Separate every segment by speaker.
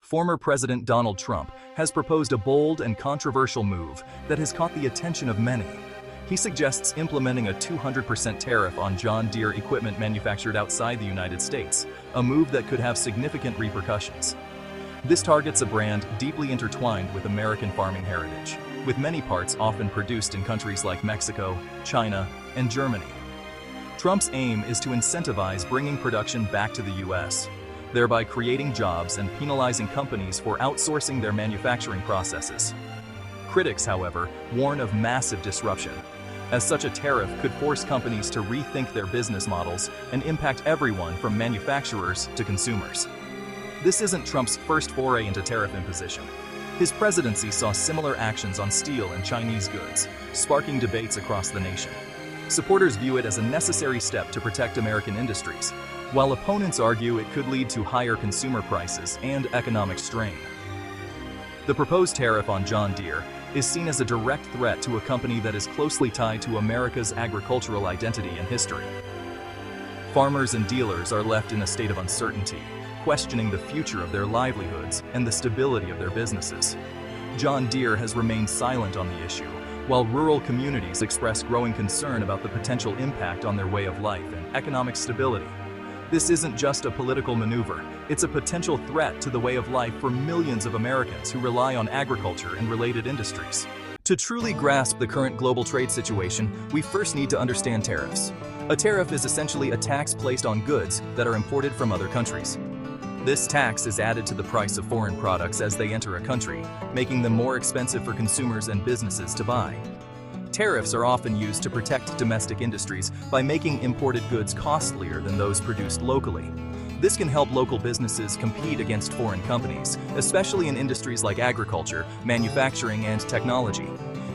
Speaker 1: Former President Donald Trump has proposed a bold and controversial move that has caught the attention of many. He suggests implementing a 200% tariff on John Deere equipment manufactured outside the United States, a move that could have significant repercussions. This targets a brand deeply intertwined with American farming heritage, with many parts often produced in countries like Mexico, China, and Germany. Trump's aim is to incentivize bringing production back to the U.S., thereby creating jobs and penalizing companies for outsourcing their manufacturing processes. Critics, however, warn of massive disruption, as such a tariff could force companies to rethink their business models and impact everyone from manufacturers to consumers. This isn't Trump's first foray into tariff imposition. His presidency saw similar actions on steel and Chinese goods, sparking debates across the nation. Supporters view it as a necessary step to protect American industries, while opponents argue it could lead to higher consumer prices and economic strain. The proposed tariff on John Deere is seen as a direct threat to a company that is closely tied to America's agricultural identity and history. Farmers and dealers are left in a state of uncertainty, questioning the future of their livelihoods and the stability of their businesses. John Deere has remained silent on the issue, while rural communities express growing concern about the potential impact on their way of life and economic stability. This isn't just a political maneuver, it's a potential threat to the way of life for millions of Americans who rely on agriculture and related industries. To truly grasp the current global trade situation, we first need to understand tariffs. A tariff is essentially a tax placed on goods that are imported from other countries. This tax is added to the price of foreign products as they enter a country, making them more expensive for consumers and businesses to buy. Tariffs are often used to protect domestic industries by making imported goods costlier than those produced locally. This can help local businesses compete against foreign companies, especially in industries like agriculture, manufacturing, and technology.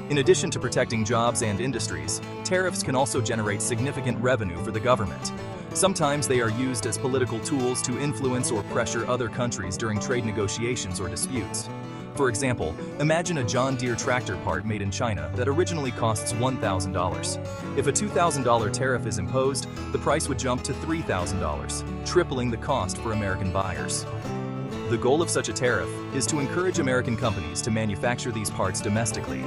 Speaker 1: In addition to protecting jobs and industries, tariffs can also generate significant revenue for the government. Sometimes they are used as political tools to influence or pressure other countries during trade negotiations or disputes. For example, imagine a John Deere tractor part made in China that originally costs $1,000. If a $2,000 tariff is imposed, the price would jump to $3,000, tripling the cost for American buyers. The goal of such a tariff is to encourage American companies to manufacture these parts domestically.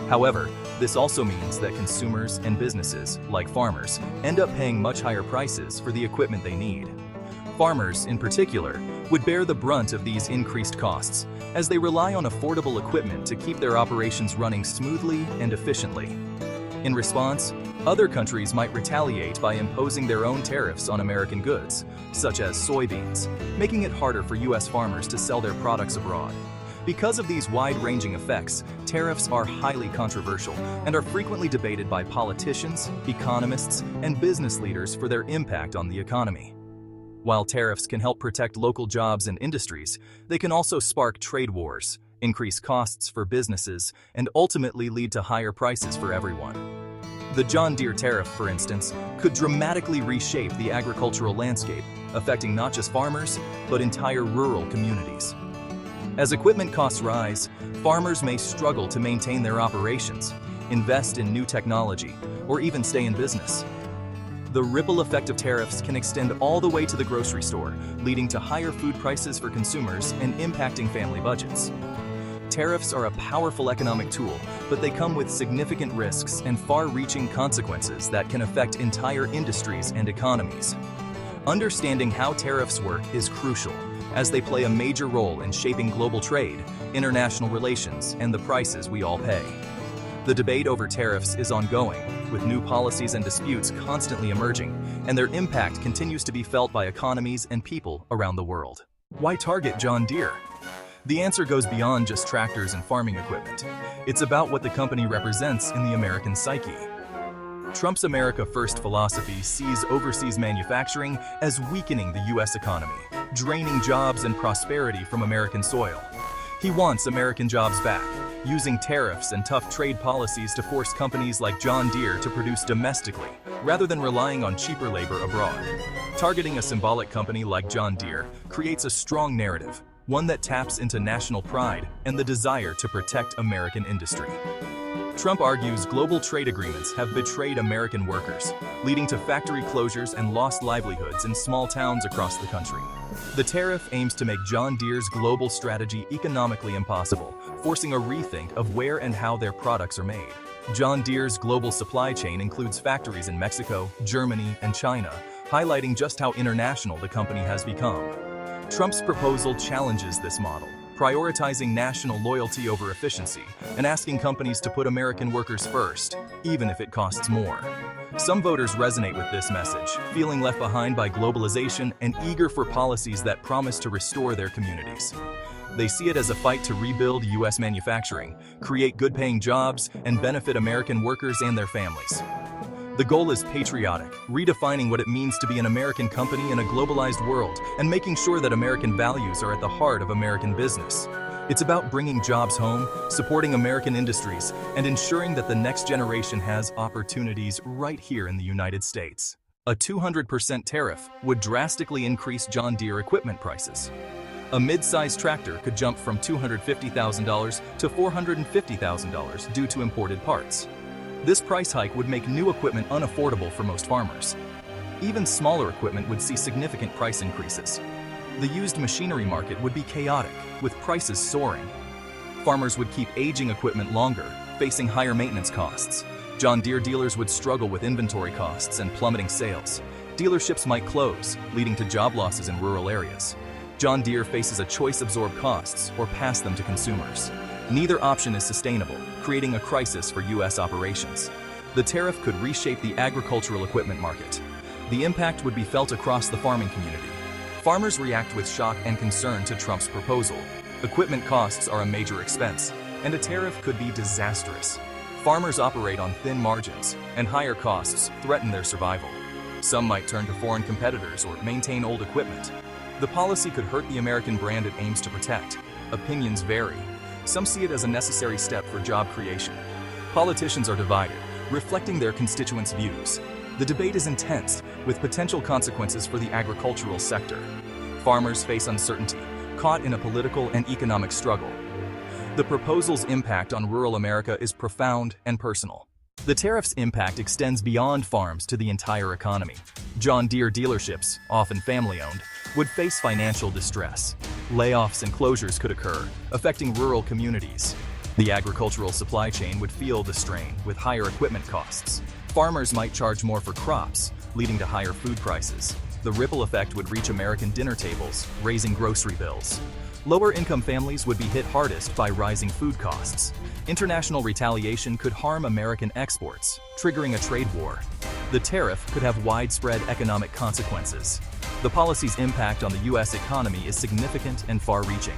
Speaker 1: However, this also means that consumers and businesses, like farmers, end up paying much higher prices for the equipment they need. Farmers, in particular, would bear the brunt of these increased costs, as they rely on affordable equipment to keep their operations running smoothly and efficiently. In response, other countries might retaliate by imposing their own tariffs on American goods, such as soybeans, making it harder for U.S. farmers to sell their products abroad. Because of these wide-ranging effects, tariffs are highly controversial and are frequently debated by politicians, economists, and business leaders for their impact on the economy. While tariffs can help protect local jobs and industries, they can also spark trade wars, increase costs for businesses, and ultimately lead to higher prices for everyone. The John Deere tariff, for instance, could dramatically reshape the agricultural landscape, affecting not just farmers, but entire rural communities. As equipment costs rise, farmers may struggle to maintain their operations, invest in new technology, or even stay in business. The ripple effect of tariffs can extend all the way to the grocery store, leading to higher food prices for consumers and impacting family budgets. Tariffs are a powerful economic tool, but they come with significant risks and far-reaching consequences that can affect entire industries and economies. Understanding how tariffs work is crucial, as they play a major role in shaping global trade, international relations, and the prices we all pay. The debate over tariffs is ongoing, with new policies and disputes constantly emerging, and their impact continues to be felt by economies and people around the world. Why target John Deere? The answer goes beyond just tractors and farming equipment. It's about what the company represents in the American psyche. Trump's America First philosophy sees overseas manufacturing as weakening the U.S. economy, draining jobs and prosperity from American soil. He wants American jobs back, using tariffs and tough trade policies to force companies like John Deere to produce domestically, rather than relying on cheaper labor abroad. Targeting a symbolic company like John Deere creates a strong narrative, one that taps into national pride and the desire to protect American industry. Trump argues global trade agreements have betrayed American workers, leading to factory closures and lost livelihoods in small towns across the country. The tariff aims to make John Deere's global strategy economically impossible, forcing a rethink of where and how their products are made. John Deere's global supply chain includes factories in Mexico, Germany, and China, highlighting just how international the company has become. Trump's proposal challenges this model, prioritizing national loyalty over efficiency and asking companies to put American workers first, even if it costs more. Some voters resonate with this message, feeling left behind by globalization and eager for policies that promise to restore their communities. They see it as a fight to rebuild U.S. manufacturing, create good-paying jobs, and benefit American workers and their families. The goal is patriotic, redefining what it means to be an American company in a globalized world and making sure that American values are at the heart of American business. It's about bringing jobs home, supporting American industries, and ensuring that the next generation has opportunities right here in the United States. A 200% tariff would drastically increase John Deere equipment prices. A mid-size tractor could jump from $250,000 to $450,000 due to imported parts. This price hike would make new equipment unaffordable for most farmers. Even smaller equipment would see significant price increases. The used machinery market would be chaotic, with prices soaring. Farmers would keep aging equipment longer, facing higher maintenance costs. John Deere dealers would struggle with inventory costs and plummeting sales. Dealerships might close, leading to job losses in rural areas. John Deere faces a choice: absorb costs or pass them to consumers. Neither option is sustainable, creating a crisis for U.S. operations. The tariff could reshape the agricultural equipment market. The impact would be felt across the farming community. Farmers react with shock and concern to Trump's proposal. Equipment costs are a major expense, and a tariff could be disastrous. Farmers operate on thin margins, and higher costs threaten their survival. Some might turn to foreign competitors or maintain old equipment. The policy could hurt the American brand it aims to protect. Opinions vary. Some see it as a necessary step for job creation. Politicians are divided, reflecting their constituents' views. The debate is intense, with potential consequences for the agricultural sector. Farmers face uncertainty, caught in a political and economic struggle. The proposal's impact on rural America is profound and personal. The tariff's impact extends beyond farms to the entire economy. John Deere dealerships, often family-owned, would face financial distress. Layoffs and closures could occur, affecting rural communities. The agricultural supply chain would feel the strain, with higher equipment costs. Farmers might charge more for crops, leading to higher food prices. The ripple effect would reach American dinner tables, raising grocery bills. Lower-income families would be hit hardest by rising food costs. International retaliation could harm American exports, triggering a trade war. The tariff could have widespread economic consequences. The policy's impact on the U.S. economy is significant and far-reaching.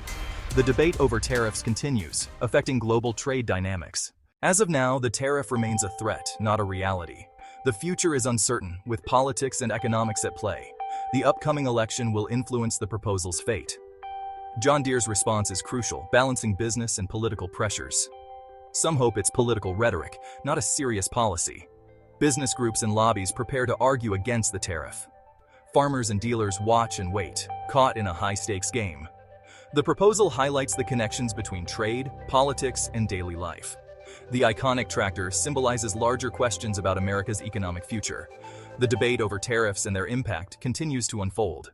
Speaker 1: The debate over tariffs continues, affecting global trade dynamics. As of now, the tariff remains a threat, not a reality. The future is uncertain, with politics and economics at play. The upcoming election will influence the proposal's fate. John Deere's response is crucial, balancing business and political pressures. Some hope it's political rhetoric, not a serious policy. Business groups and lobbies prepare to argue against the tariff. Farmers and dealers watch and wait, caught in a high-stakes game. The proposal highlights the connections between trade, politics, and daily life. The iconic tractor symbolizes larger questions about America's economic future. The debate over tariffs and their impact continues to unfold.